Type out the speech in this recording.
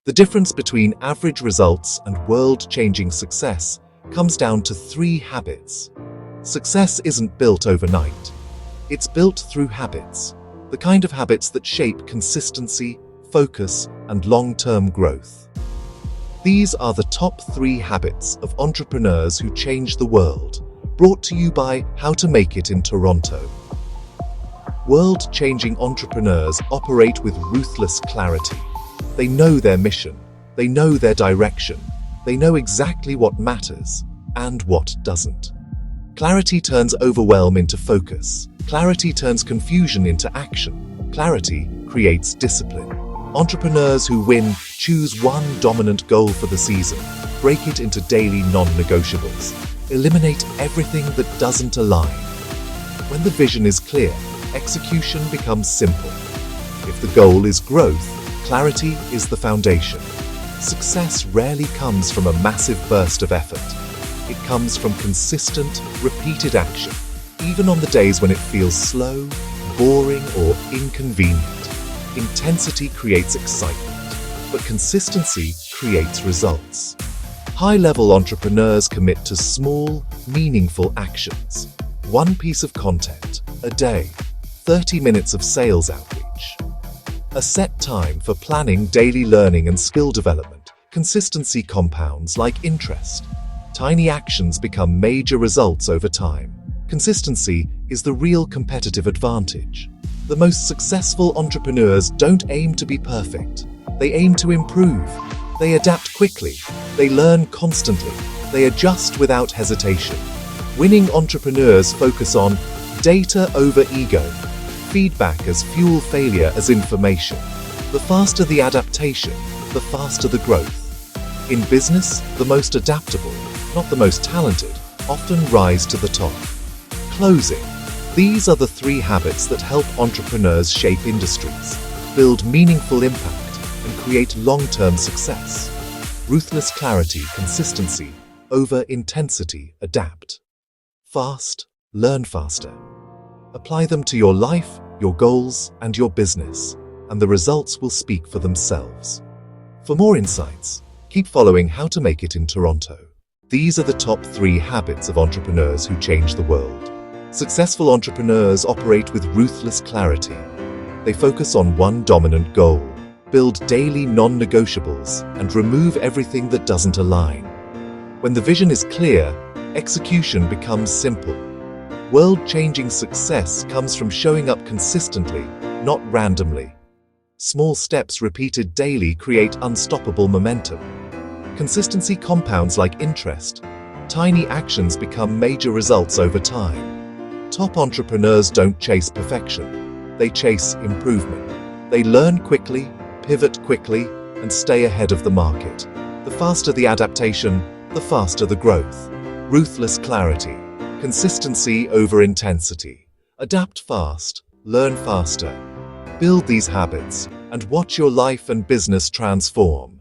The difference between average results and world-changing success comes down to 3 habits. Success isn't built overnight. It's built through habits, the kind of habits that shape consistency, focus, and long-term growth. These are the top 3 habits of entrepreneurs who change the world, brought to you by How to Make It in Toronto. World-changing entrepreneurs operate with ruthless clarity. They know their mission, they know their direction, they know exactly what matters and what doesn't. Clarity turns overwhelm into focus. Clarity turns confusion into action. Clarity creates discipline. Entrepreneurs who win choose one dominant goal for the season, break it into daily non-negotiables, eliminate everything that doesn't align. When the vision is clear, execution becomes simple. If the goal is growth, clarity is the foundation. Success rarely comes from a massive burst of effort. It comes from consistent, repeated action, even on the days when it feels slow, boring, or inconvenient. Intensity creates excitement, but consistency creates results. High-level entrepreneurs commit to small, meaningful actions. 1 piece of content a day, 30 minutes of sales outreach. A set time for planning, daily learning, and skill development. Consistency compounds like interest. Tiny actions become major results over time. Consistency is the real competitive advantage. The most successful entrepreneurs don't aim to be perfect. They aim to improve. They adapt quickly. They learn constantly. They adjust without hesitation. Winning entrepreneurs focus on data over ego, feedback as fuel, failure as information. The faster the adaptation, the faster the growth. In business, the most adaptable, not the most talented, often rise to the top. Closing. These are the 3 habits that help entrepreneurs shape industries, build meaningful impact, and create long-term success. Ruthless clarity, consistency, over intensity, adapt. Fast, learn faster. Apply them to your life, your goals, and your business, and the results will speak for themselves. For more insights, keep following How to Make It in Toronto. These are the top 3 habits of entrepreneurs who change the world. Successful entrepreneurs operate with ruthless clarity. They focus on one dominant goal, build daily non-negotiables, and remove everything that doesn't align. When the vision is clear, execution becomes simple. World-changing success comes from showing up consistently, not randomly. Small steps repeated daily create unstoppable momentum. Consistency compounds like interest. Tiny actions become major results over time. Top entrepreneurs don't chase perfection. They chase improvement. They learn quickly, pivot quickly, and stay ahead of the market. The faster the adaptation, the faster the growth. Ruthless clarity. Consistency over intensity. Adapt fast, learn faster. Build these habits, and watch your life and business transform.